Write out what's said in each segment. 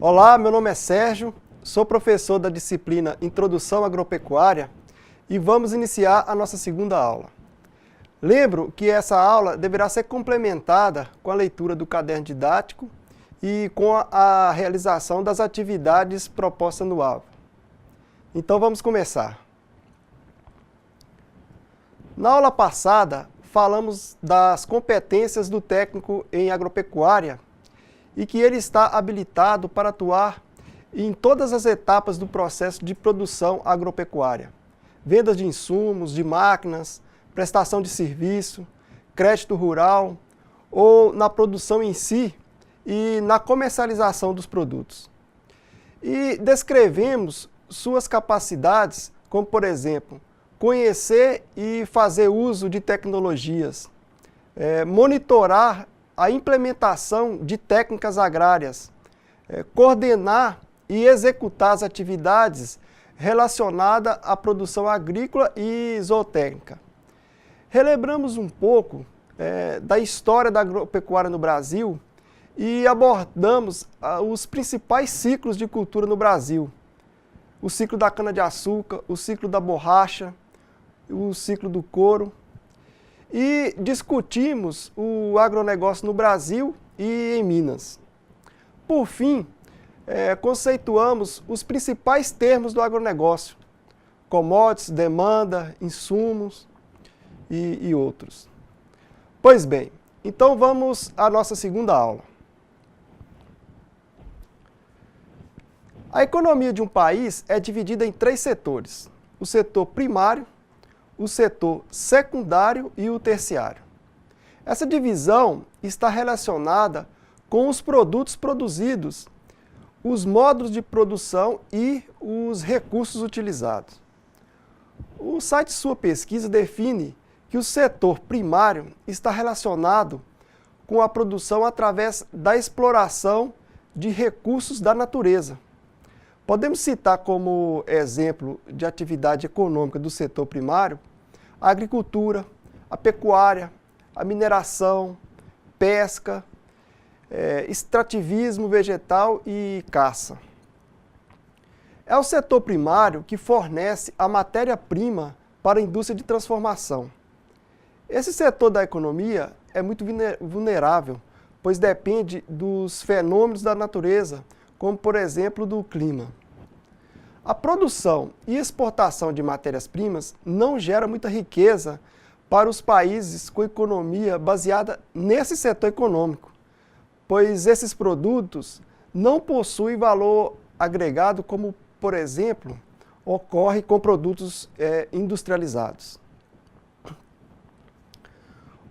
Olá, meu nome é Sérgio, sou professor da disciplina Introdução à Agropecuária e vamos iniciar a nossa segunda aula. Lembro que essa aula deverá ser complementada com a leitura do caderno didático e com a realização das atividades propostas no aula. Então vamos começar. Na aula passada, falamos das competências do técnico em agropecuária e que ele está habilitado para atuar em todas as etapas do processo de produção agropecuária. Vendas de insumos, de máquinas, prestação de serviço, crédito rural ou na produção em si e na comercialização dos produtos. E descrevemos suas capacidades, como por exemplo, conhecer e fazer uso de tecnologias, monitorar a implementação de técnicas agrárias, coordenar e executar as atividades relacionadas à produção agrícola e zootécnica. Relembramos um pouco da história da agropecuária no Brasil e abordamos os principais ciclos de cultura no Brasil. O ciclo da cana-de-açúcar, o ciclo da borracha, o ciclo do couro. E discutimos o agronegócio no Brasil e em Minas. Por fim, conceituamos os principais termos do agronegócio: commodities, demanda, insumos e outros. Pois bem, então vamos à nossa segunda aula. A economia de um país é dividida em 3 setores: o setor primário, o setor secundário e o terciário. Essa divisão está relacionada com os produtos produzidos, os modos de produção e os recursos utilizados. O site Sua Pesquisa define que o setor primário está relacionado com a produção através da exploração de recursos da natureza. Podemos citar como exemplo de atividade econômica do setor primário a agricultura, a pecuária, a mineração, pesca, extrativismo vegetal e caça. É o setor primário que fornece a matéria-prima para a indústria de transformação. Esse setor da economia é muito vulnerável, pois depende dos fenômenos da natureza, como por exemplo do clima. A produção e exportação de matérias-primas não gera muita riqueza para os países com economia baseada nesse setor econômico, pois esses produtos não possuem valor agregado como, por exemplo, ocorre com produtos industrializados.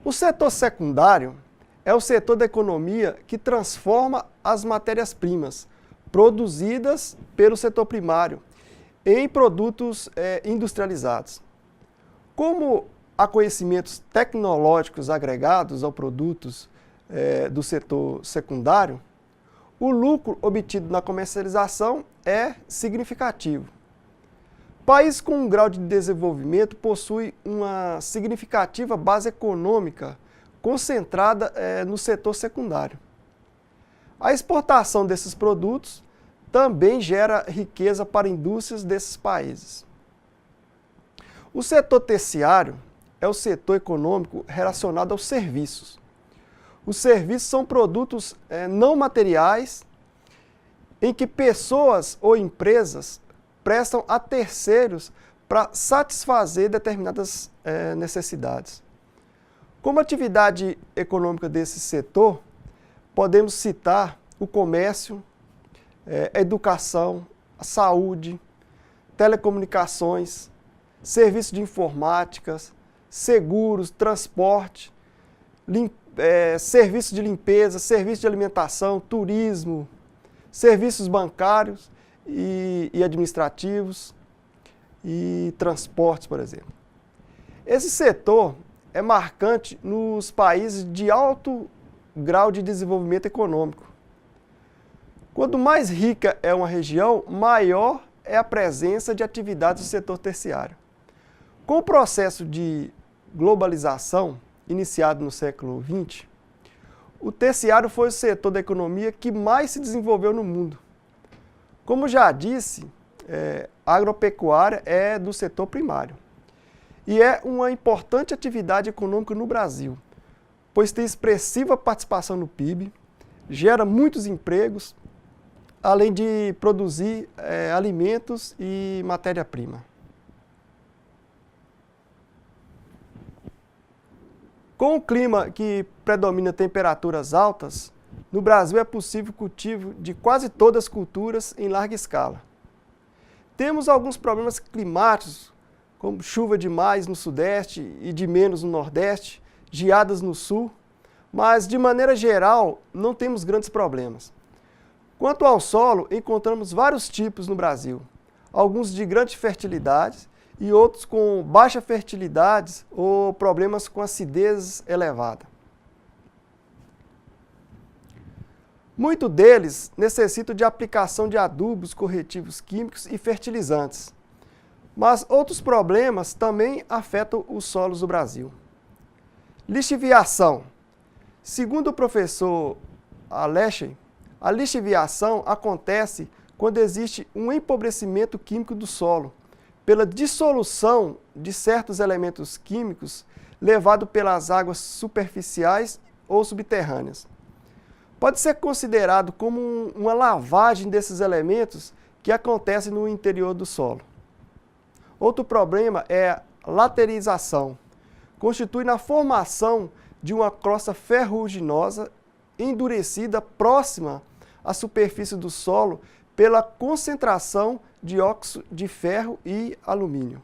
O setor secundário é o setor da economia que transforma as matérias-primas produzidas pelo setor primário em produtos industrializados. Como há conhecimentos tecnológicos agregados aos produtos do setor secundário, o lucro obtido na comercialização é significativo. Países com um grau de desenvolvimento possuem uma significativa base econômica concentrada no setor secundário. A exportação desses produtos também gera riqueza para indústrias desses países. O setor terciário é o setor econômico relacionado aos serviços. Os serviços são produtos não materiais em que pessoas ou empresas prestam a terceiros para satisfazer determinadas necessidades. Como atividade econômica desse setor, podemos citar o comércio, a educação, a saúde, telecomunicações, serviços de informática, seguros, transporte, serviços de limpeza, serviços de alimentação, turismo, serviços bancários e administrativos e transportes, por exemplo. Esse setor é marcante nos países de alto grau de desenvolvimento econômico. Quanto mais rica é uma região, maior é a presença de atividades do setor terciário. Com o processo de globalização, iniciado no século XX, o terciário foi o setor da economia que mais se desenvolveu no mundo. Como já disse, a agropecuária é do setor primário e é uma importante atividade econômica no Brasil, pois tem expressiva participação no PIB, gera muitos empregos, além de produzir alimentos e matéria-prima. Com o clima que predomina temperaturas altas, no Brasil é possível o cultivo de quase todas as culturas em larga escala. Temos alguns problemas climáticos, como chuva demais no Sudeste e de menos no Nordeste, geadas no Sul, mas de maneira geral não temos grandes problemas. Quanto ao solo, encontramos vários tipos no Brasil, alguns de grande fertilidade e outros com baixa fertilidade ou problemas com acidez elevada. Muitos deles necessitam de aplicação de adubos, corretivos químicos e fertilizantes, mas outros problemas também afetam os solos do Brasil. Lixiviação. Segundo o professor Alexei, a lixiviação acontece quando existe um empobrecimento químico do solo, pela dissolução de certos elementos químicos levado pelas águas superficiais ou subterrâneas. Pode ser considerado como uma lavagem desses elementos que acontece no interior do solo. Outro problema é a laterização. Constitui na formação de uma crosta ferruginosa endurecida próxima à superfície do solo pela concentração de óxido de ferro e alumínio.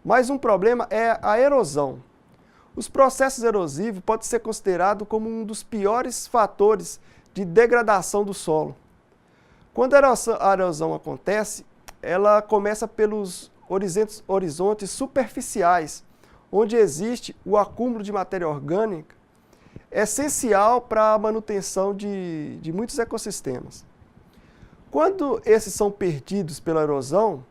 Mais um problema é a erosão. Os processos erosivos podem ser considerados como um dos piores fatores de degradação do solo. Quando a erosão acontece, ela começa pelos horizontes superficiais, onde existe o acúmulo de matéria orgânica, essencial para a manutenção de muitos ecossistemas. Quando esses são perdidos pela erosão,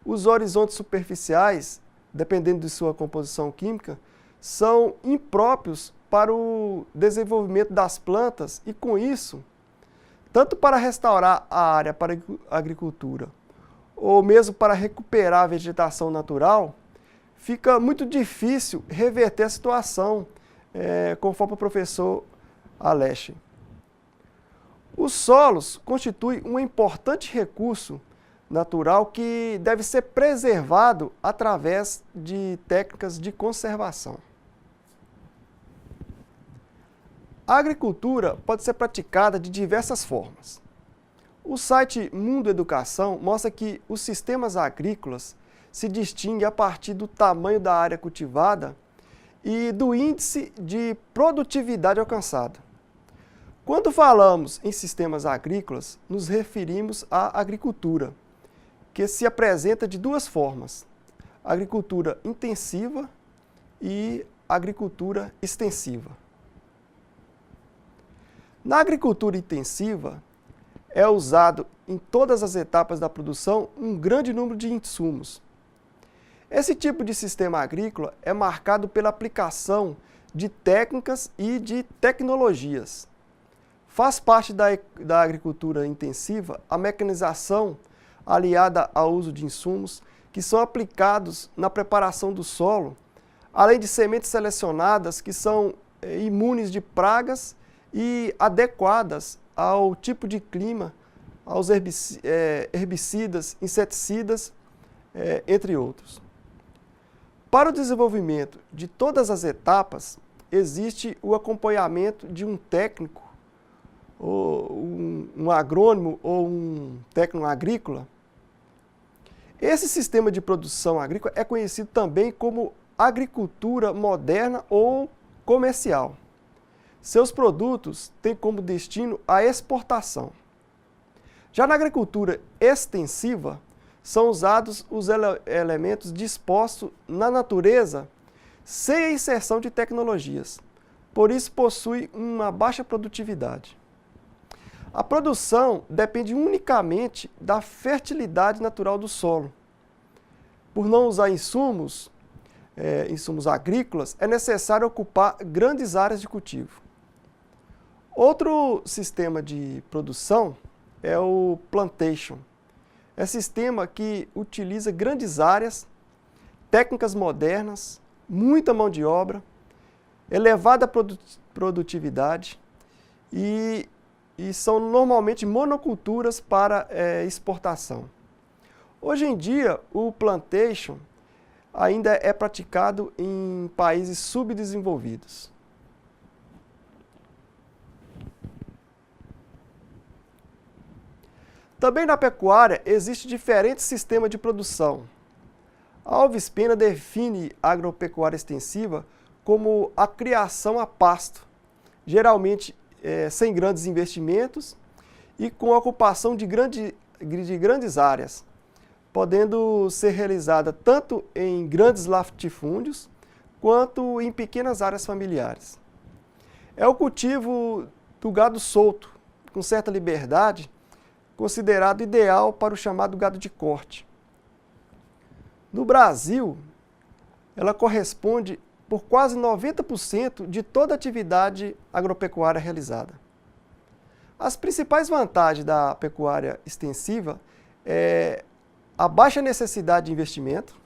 os horizontes superficiais, dependendo de sua composição química, são impróprios para o desenvolvimento das plantas e, com isso, tanto para restaurar a área para a agricultura ou mesmo para recuperar a vegetação natural, fica muito difícil reverter a situação, conforme o professor Alexei. Os solos constituem um importante recurso natural que deve ser preservado através de técnicas de conservação. A agricultura pode ser praticada de diversas formas. O site Mundo Educação mostra que os sistemas agrícolas se distinguem a partir do tamanho da área cultivada e do índice de produtividade alcançada. Quando falamos em sistemas agrícolas, nos referimos à agricultura, que se apresenta de duas formas: agricultura intensiva e agricultura extensiva. Na agricultura intensiva, é usado em todas as etapas da produção um grande número de insumos. Esse tipo de sistema agrícola é marcado pela aplicação de técnicas e de tecnologias. Faz parte da agricultura intensiva a mecanização aliada ao uso de insumos que são aplicados na preparação do solo, além de sementes selecionadas que são imunes de pragas e adequadas ao tipo de clima, aos herbicidas, inseticidas, entre outros. Para o desenvolvimento de todas as etapas, existe o acompanhamento de um técnico, ou um agrônomo ou um técnico agrícola. Esse sistema de produção agrícola é conhecido também como agricultura moderna ou comercial. Seus produtos têm como destino a exportação. Já na agricultura extensiva, são usados os elementos dispostos na natureza sem a inserção de tecnologias. Por isso, possui uma baixa produtividade. A produção depende unicamente da fertilidade natural do solo. Por não usar insumos agrícolas, é necessário ocupar grandes áreas de cultivo. Outro sistema de produção é o plantation. É sistema que utiliza grandes áreas, técnicas modernas, muita mão de obra, elevada produtividade e são normalmente monoculturas para exportação. Hoje em dia, o plantation ainda é praticado em países subdesenvolvidos. Também na pecuária existe diferentes sistemas de produção. Alves Pena define a agropecuária extensiva como a criação a pasto, geralmente sem grandes investimentos e com ocupação de grandes áreas, podendo ser realizada tanto em grandes latifúndios quanto em pequenas áreas familiares. É o cultivo do gado solto, com certa liberdade, considerado ideal para o chamado gado de corte. No Brasil, ela corresponde por quase 90% de toda a atividade agropecuária realizada. As principais vantagens da pecuária extensiva é a baixa necessidade de investimento,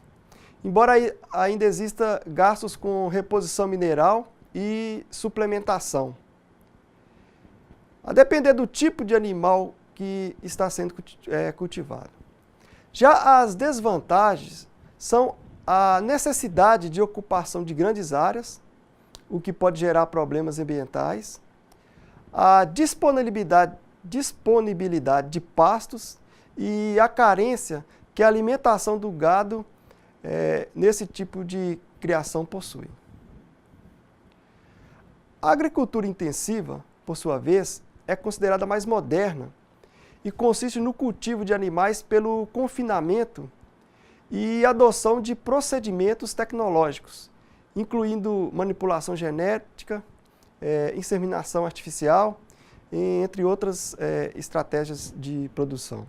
embora ainda exista gastos com reposição mineral e suplementação. A depender do tipo de animal que está sendo cultivado. Já as desvantagens são a necessidade de ocupação de grandes áreas, o que pode gerar problemas ambientais, a disponibilidade de pastos e a carência que a alimentação do gado nesse tipo de criação possui. A agricultura intensiva, por sua vez, é considerada mais moderna e consiste no cultivo de animais pelo confinamento e adoção de procedimentos tecnológicos, incluindo manipulação genética, inseminação artificial, entre outras estratégias de produção.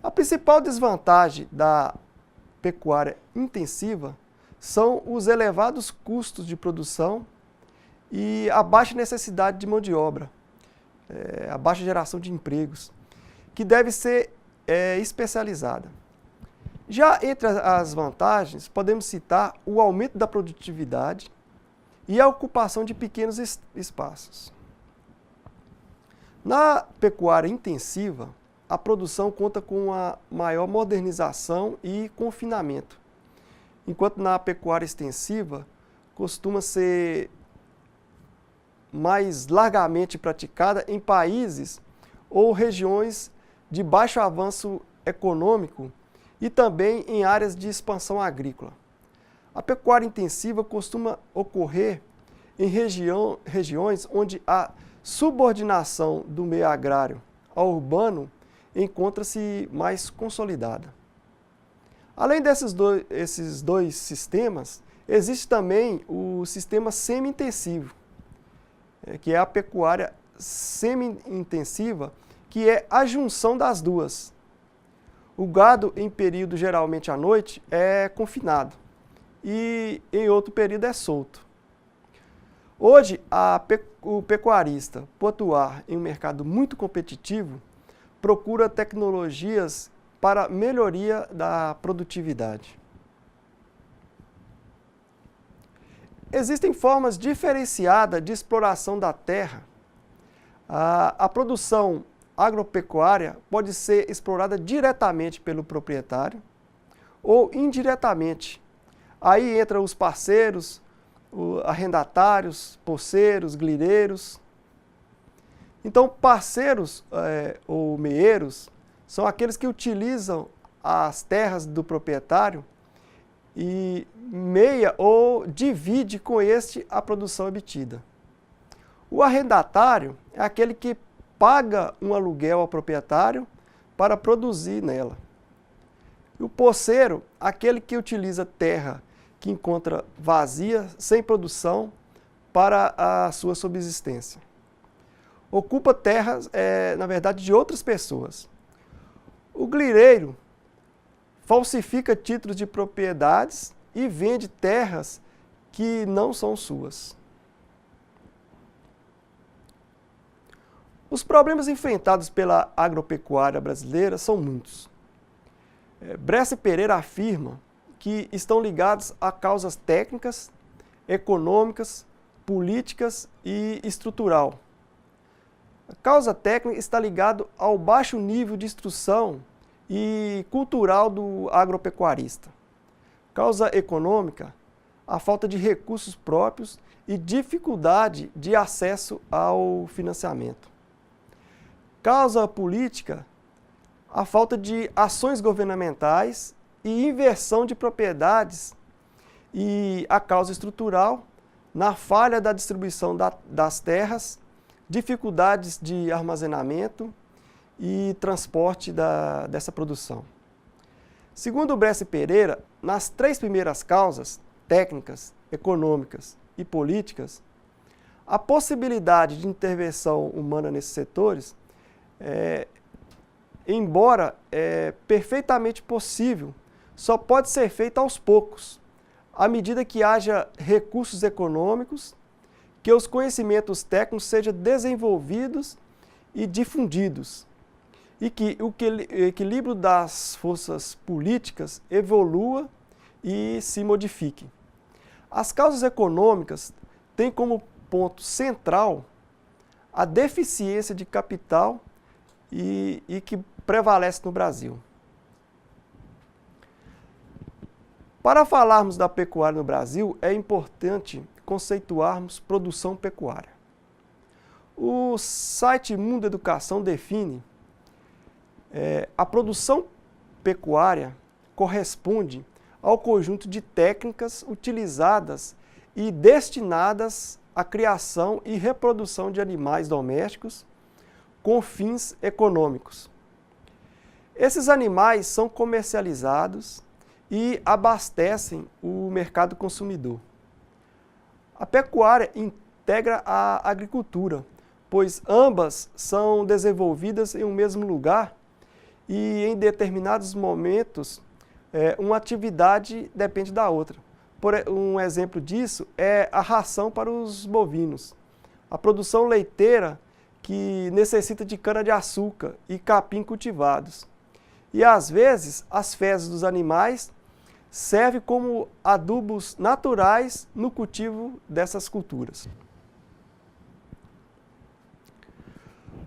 A principal desvantagem da pecuária intensiva são os elevados custos de produção e a baixa necessidade de mão de obra, a baixa geração de empregos, que deve ser especializada. Já entre as vantagens, podemos citar o aumento da produtividade e a ocupação de pequenos espaços. Na pecuária intensiva, a produção conta com uma maior modernização e confinamento, enquanto na pecuária extensiva costuma ser mais largamente praticada em países ou regiões de baixo avanço econômico e também em áreas de expansão agrícola. A pecuária intensiva costuma ocorrer em regiões onde a subordinação do meio agrário ao urbano encontra-se mais consolidada. Além desses dois sistemas, existe também o sistema semi-intensivo, que é a pecuária semi-intensiva, que é a junção das duas. O gado, em período geralmente à noite, é confinado e em outro período é solto. Hoje, o pecuarista, por atuar em um mercado muito competitivo, procura tecnologias para melhoria da produtividade. Existem formas diferenciadas de exploração da terra. A produção agropecuária pode ser explorada diretamente pelo proprietário ou indiretamente. Aí entram os parceiros, arrendatários, poceiros, glireiros. Então, parceiros ou meeiros são aqueles que utilizam as terras do proprietário e meia ou divide com este a produção obtida. O arrendatário é aquele que paga um aluguel ao proprietário para produzir nela. E o poceiro, aquele que utiliza terra que encontra vazia, sem produção, para a sua subsistência. Ocupa terras, na verdade, de outras pessoas. O glireiro falsifica títulos de propriedades e vende terras que não são suas. Os problemas enfrentados pela agropecuária brasileira são muitos. Bresser Pereira afirma que estão ligados a causas técnicas, econômicas, políticas e estrutural. A causa técnica está ligada ao baixo nível de instrução e cultural do agropecuarista. Causa econômica, a falta de recursos próprios e dificuldade de acesso ao financiamento. Causa política, a falta de ações governamentais e inversão de propriedades. E a causa estrutural, na falha da distribuição das terras, dificuldades de armazenamento e transporte dessa produção. Segundo Bresser Pereira, nas 3 primeiras causas, técnicas, econômicas e políticas, a possibilidade de intervenção humana nesses setores, embora perfeitamente possível, só pode ser feita aos poucos, à medida que haja recursos econômicos, que os conhecimentos técnicos sejam desenvolvidos e difundidos, e que o equilíbrio das forças políticas evolua e se modifique. As causas econômicas têm como ponto central a deficiência de capital e que prevalece no Brasil. Para falarmos da pecuária no Brasil, é importante conceituarmos produção pecuária. O site Mundo Educação define a produção pecuária corresponde ao conjunto de técnicas utilizadas e destinadas à criação e reprodução de animais domésticos com fins econômicos. Esses animais são comercializados e abastecem o mercado consumidor. A pecuária integra a agricultura, pois ambas são desenvolvidas em um mesmo lugar e em determinados momentos uma atividade depende da outra. Um exemplo disso é a ração para os bovinos, a produção leiteira que necessita de cana-de-açúcar e capim cultivados. E às vezes as fezes dos animais servem como adubos naturais no cultivo dessas culturas.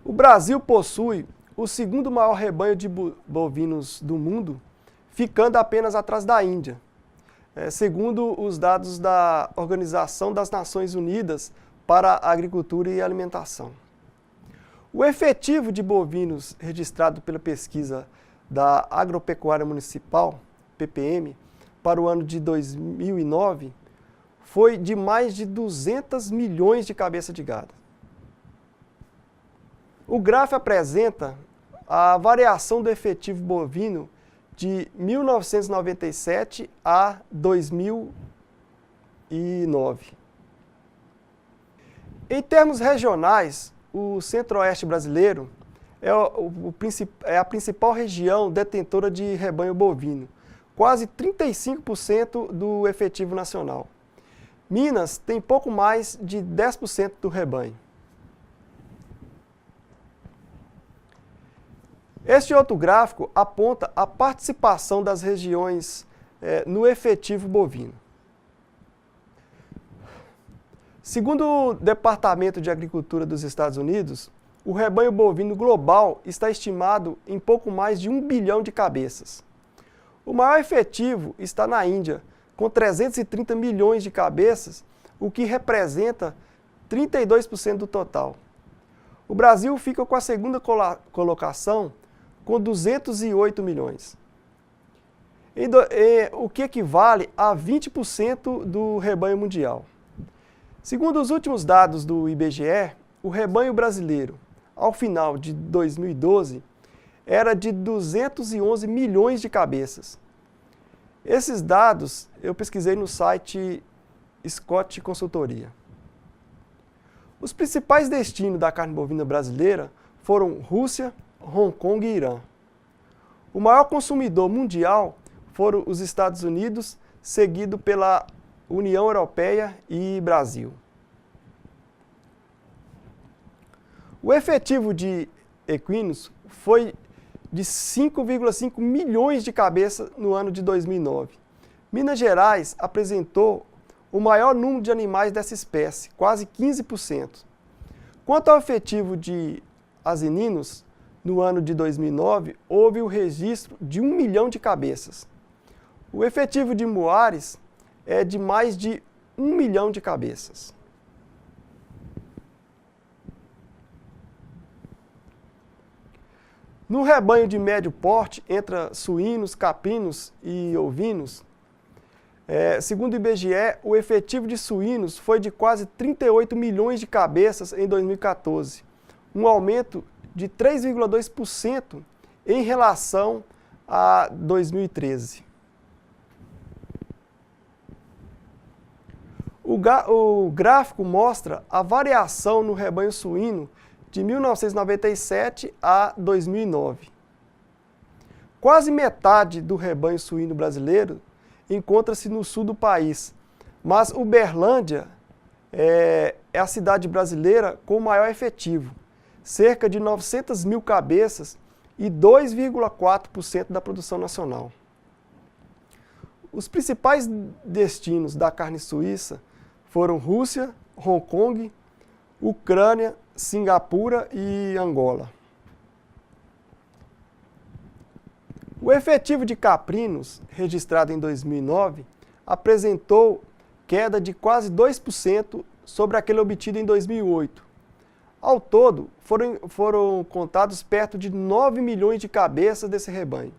O Brasil possui o segundo maior rebanho de bovinos do mundo, ficando apenas atrás da Índia, segundo os dados da Organização das Nações Unidas para a Agricultura e Alimentação. O efetivo de bovinos registrado pela pesquisa da Agropecuária Municipal, PPM, para o ano de 2009, foi de mais de 200 milhões de cabeças de gado. O gráfico apresenta a variação do efetivo bovino de 1997 a 2009. Em termos regionais, o Centro-Oeste brasileiro é a principal região detentora de rebanho bovino, quase 35% do efetivo nacional. Minas tem pouco mais de 10% do rebanho. Este outro gráfico aponta a participação das regiões no efetivo bovino. Segundo o Departamento de Agricultura dos Estados Unidos, o rebanho bovino global está estimado em pouco mais de 1 bilhão de cabeças. O maior efetivo está na Índia, com 330 milhões de cabeças, o que representa 32% do total. O Brasil fica com a segunda colocação, com 208 milhões, o que equivale a 20% do rebanho mundial. Segundo os últimos dados do IBGE, o rebanho brasileiro, ao final de 2012, era de 211 milhões de cabeças. Esses dados eu pesquisei no site Scott Consultoria. Os principais destinos da carne bovina brasileira foram Rússia, Hong Kong e Irã. O maior consumidor mundial foram os Estados Unidos, seguido pela União Europeia e Brasil. O efetivo de equinos foi de 5,5 milhões de cabeças no ano de 2009. Minas Gerais apresentou o maior número de animais dessa espécie, quase 15%. Quanto ao efetivo de asininos, no ano de 2009, houve o registro de 1 milhão de cabeças. O efetivo de muares é de mais de 1 milhão de cabeças. No rebanho de médio porte, entre suínos, caprinos e ovinos, segundo o IBGE, o efetivo de suínos foi de quase 38 milhões de cabeças em 2014, um aumento de 3,2% em relação a 2013. O gráfico mostra a variação no rebanho suíno de 1997 a 2009. Quase metade do rebanho suíno brasileiro encontra-se no sul do país, mas Uberlândia é a cidade brasileira com o maior efetivo, cerca de 900 mil cabeças e 2,4% da produção nacional. Os principais destinos da carne suíça foram Rússia, Hong Kong, Ucrânia, Singapura e Angola. O efetivo de caprinos, registrado em 2009, apresentou queda de quase 2% sobre aquele obtido em 2008. Ao todo, foram contados perto de 9 milhões de cabeças desse rebanho.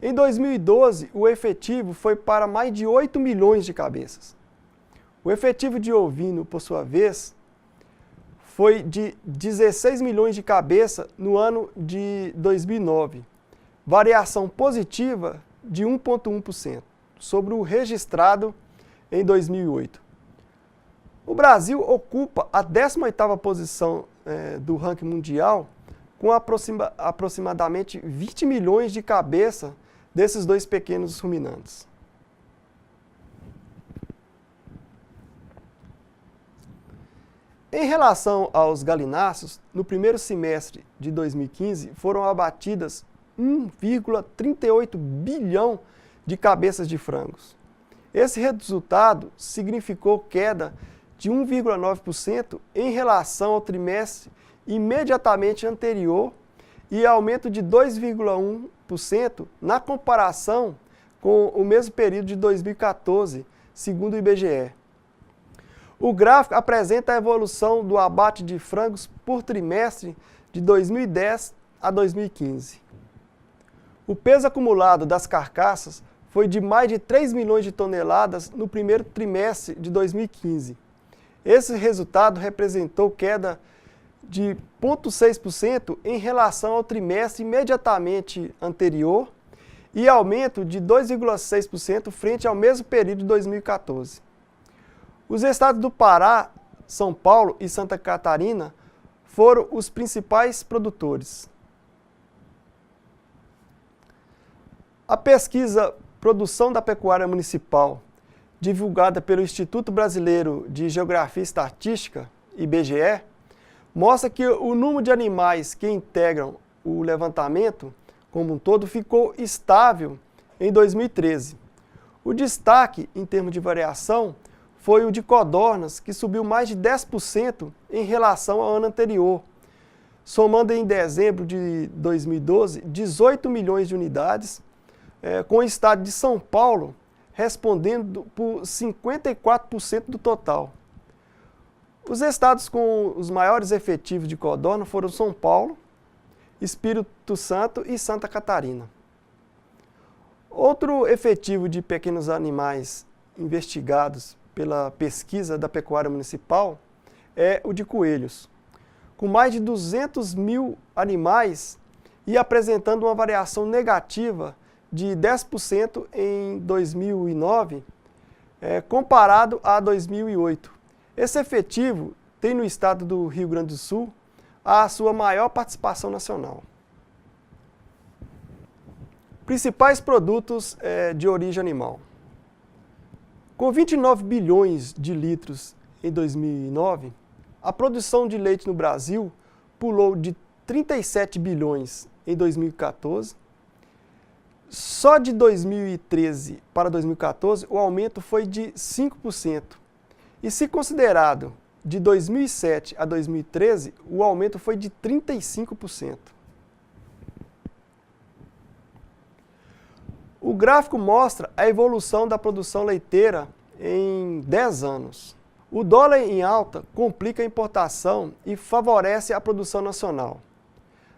Em 2012, o efetivo foi para mais de 8 milhões de cabeças. O efetivo de ovino, por sua vez, foi de 16 milhões de cabeças no ano de 2009, variação positiva de 1,1% sobre o registrado em 2008. O Brasil ocupa a 18ª posição do ranking mundial, com aproximadamente 20 milhões de cabeças desses dois pequenos ruminantes. Em relação aos galináceos, no primeiro semestre de 2015 foram abatidas 1,38 bilhão de cabeças de frangos. Esse resultado significou queda de 1,9% em relação ao trimestre imediatamente anterior e aumento de 2,1% na comparação com o mesmo período de 2014, segundo o IBGE. O gráfico apresenta a evolução do abate de frangos por trimestre de 2010 a 2015. O peso acumulado das carcaças foi de mais de 3 milhões de toneladas no primeiro trimestre de 2015. Esse resultado representou queda de 0,6% em relação ao trimestre imediatamente anterior e aumento de 2,6% frente ao mesmo período de 2014. Os estados do Pará, São Paulo e Santa Catarina foram os principais produtores. A pesquisa Produção da Pecuária Municipal, divulgada pelo Instituto Brasileiro de Geografia e Estatística, IBGE, mostra que o número de animais que integram o levantamento como um todo ficou estável em 2013. O destaque, em termos de variação, foi o de codornas, que subiu mais de 10% em relação ao ano anterior, somando em dezembro de 2012 18 milhões de unidades, com o estado de São Paulo respondendo por 54% do total. Os estados com os maiores efetivos de codorna foram São Paulo, Espírito Santo e Santa Catarina. Outro efetivo de pequenos animais investigados pela pesquisa da Pecuária Municipal é o de coelhos, com mais de 200 mil animais e apresentando uma variação negativa de 10% em 2009, comparado a 2008. Esse efetivo tem no estado do Rio Grande do Sul a sua maior participação nacional. Principais produtos de origem animal. Com 29 bilhões de litros em 2009, a produção de leite no Brasil pulou de 37 bilhões em 2014. Só de 2013 para 2014, o aumento foi de 5%. E se considerado de 2007 a 2013, o aumento foi de 35%. O gráfico mostra a evolução da produção leiteira em 10 anos. O dólar em alta complica a importação e favorece a produção nacional.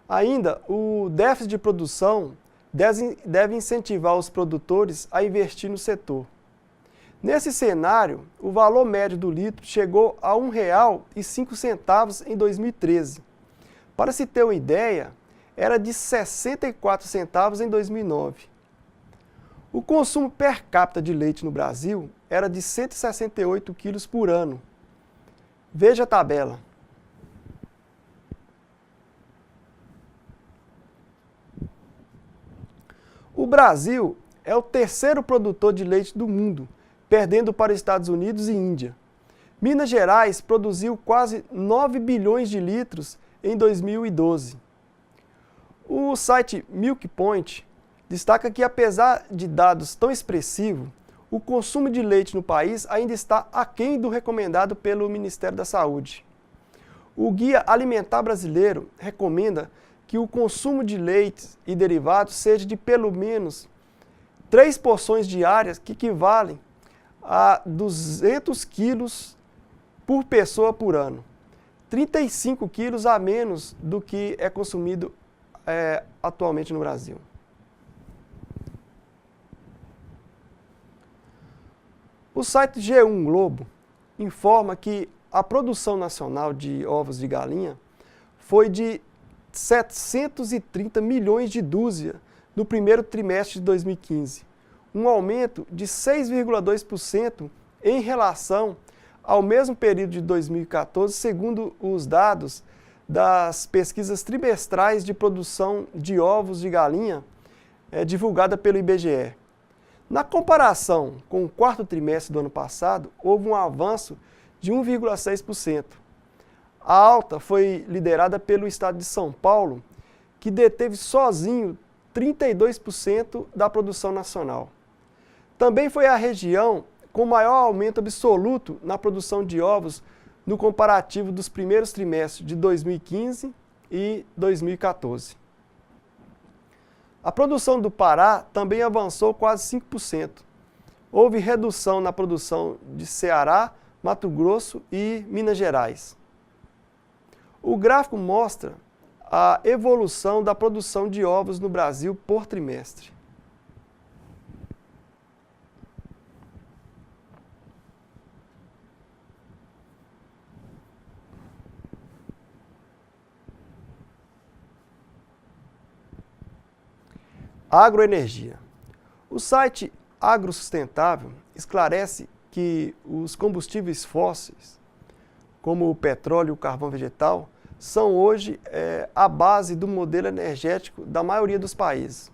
Ainda, o déficit de produção deve incentivar os produtores a investir no setor. Nesse cenário, o valor médio do litro chegou a R$ 1,05 em 2013. Para se ter uma ideia, era de 64 centavos em 2009. O consumo per capita de leite no Brasil era de 168 quilos por ano. Veja a tabela. O Brasil é o terceiro produtor de leite do mundo, perdendo para Estados Unidos e Índia. Minas Gerais produziu quase 9 bilhões de litros em 2012. O site Milk Point destaca que, apesar de dados tão expressivos, o consumo de leite no país ainda está aquém do recomendado pelo Ministério da Saúde. O Guia Alimentar Brasileiro recomenda que o consumo de leite e derivados seja de pelo menos 3 porções diárias, que equivalem a 200 quilos por pessoa por ano. 35 quilos a menos do que é consumido atualmente no Brasil. O site G1 Globo informa que a produção nacional de ovos de galinha foi de 730 milhões de dúzia no primeiro trimestre de 2015, um aumento de 6,2% em relação ao mesmo período de 2014, segundo os dados das pesquisas trimestrais de produção de ovos de galinha divulgada pelo IBGE. Na comparação com o quarto trimestre do ano passado, houve um avanço de 1,6%. A alta foi liderada pelo estado de São Paulo, que deteve sozinho 32% da produção nacional. Também foi a região com maior aumento absoluto na produção de ovos no comparativo dos primeiros trimestres de 2015 e 2014. A produção do Pará também avançou quase 5%. Houve redução na produção de Ceará, Mato Grosso e Minas Gerais. O gráfico mostra a evolução da produção de ovos no Brasil por trimestre. Agroenergia. O site AgroSustentável esclarece que os combustíveis fósseis, como o petróleo e o carvão vegetal, são hoje a base do modelo energético da maioria dos países.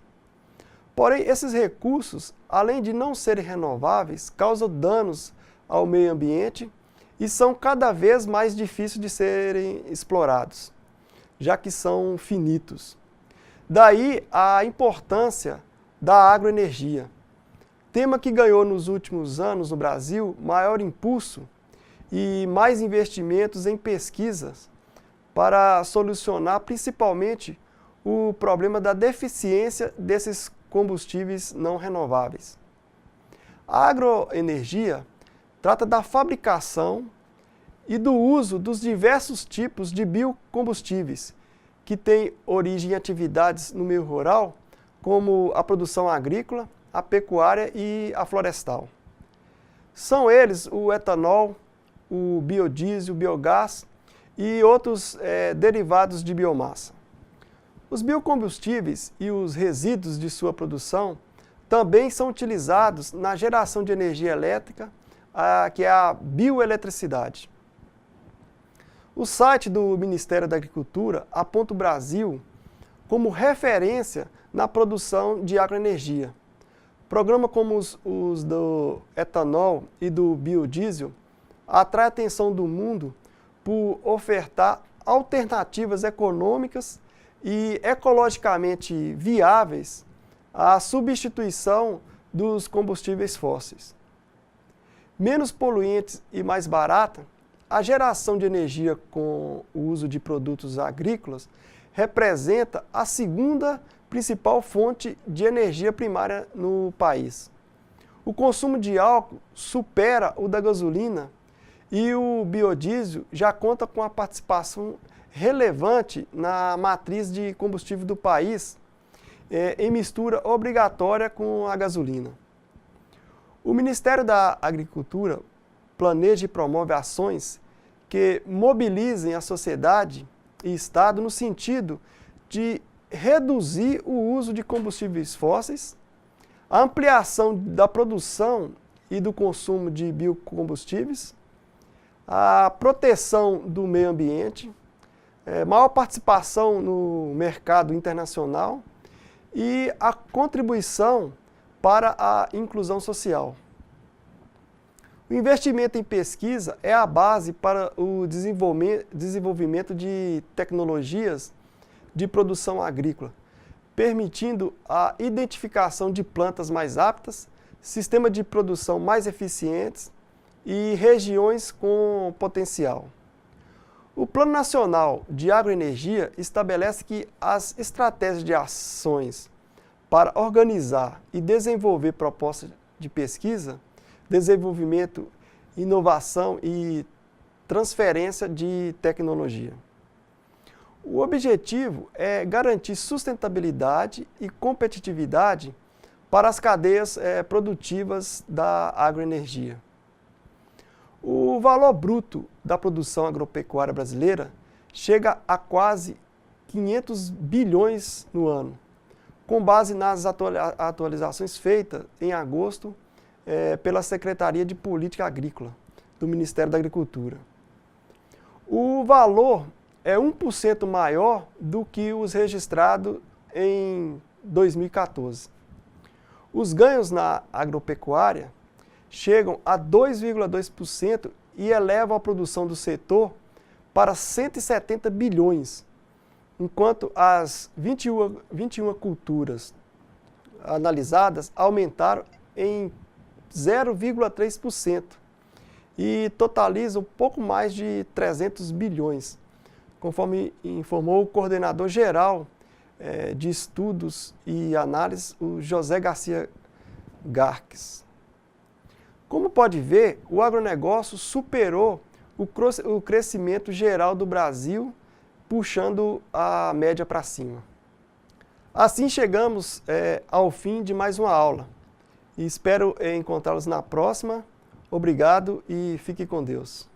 Porém, esses recursos, além de não serem renováveis, causam danos ao meio ambiente e são cada vez mais difíceis de serem explorados, já que são finitos. Daí a importância da agroenergia, tema que ganhou nos últimos anos no Brasil maior impulso e mais investimentos em pesquisas para solucionar principalmente o problema da deficiência desses combustíveis não renováveis. A agroenergia trata da fabricação e do uso dos diversos tipos de biocombustíveis, que têm origem em atividades no meio rural, como a produção agrícola, a pecuária e a florestal. São eles o etanol, o biodiesel, o biogás e outros derivados de biomassa. Os biocombustíveis e os resíduos de sua produção também são utilizados na geração de energia elétrica, que é a bioeletricidade. O site do Ministério da Agricultura aponta o Brasil como referência na produção de agroenergia. Programas como os do etanol e do biodiesel atraem a atenção do mundo por ofertar alternativas econômicas e ecologicamente viáveis à substituição dos combustíveis fósseis. Menos poluentes e mais barata, a geração de energia com o uso de produtos agrícolas representa a segunda principal fonte de energia primária no país. O consumo de álcool supera o da gasolina e o biodiesel já conta com a participação relevante na matriz de combustível do país, em mistura obrigatória com a gasolina. O Ministério da Agricultura planeja e promove ações que mobilizem a sociedade e Estado no sentido de reduzir o uso de combustíveis fósseis, a ampliação da produção e do consumo de biocombustíveis, a proteção do meio ambiente, maior participação no mercado internacional e a contribuição para a inclusão social. O investimento em pesquisa é a base para o desenvolvimento de tecnologias de produção agrícola, permitindo a identificação de plantas mais aptas, sistemas de produção mais eficientes e regiões com potencial. O Plano Nacional de Agroenergia estabelece que as estratégias de ações para organizar e desenvolver propostas de pesquisa, desenvolvimento, inovação e transferência de tecnologia. O objetivo é garantir sustentabilidade e competitividade para as cadeias produtivas da agroenergia. O valor bruto da produção agropecuária brasileira chega a quase 500 bilhões no ano, com base nas atualizações feitas em agosto pela Secretaria de Política Agrícola do Ministério da Agricultura. O valor é 1% maior do que os registrados em 2014. Os ganhos na agropecuária chegam a 2,2% e elevam a produção do setor para 170 bilhões, enquanto as 21 culturas analisadas aumentaram em 0,3% e totalizam pouco mais de 300 bilhões, conforme informou o coordenador geral de estudos e análises, o José Garcia Garques. Como pode ver, o agronegócio superou o crescimento geral do Brasil, puxando a média para cima. Assim chegamos ao fim de mais uma aula e espero encontrá-los na próxima. Obrigado e fique com Deus.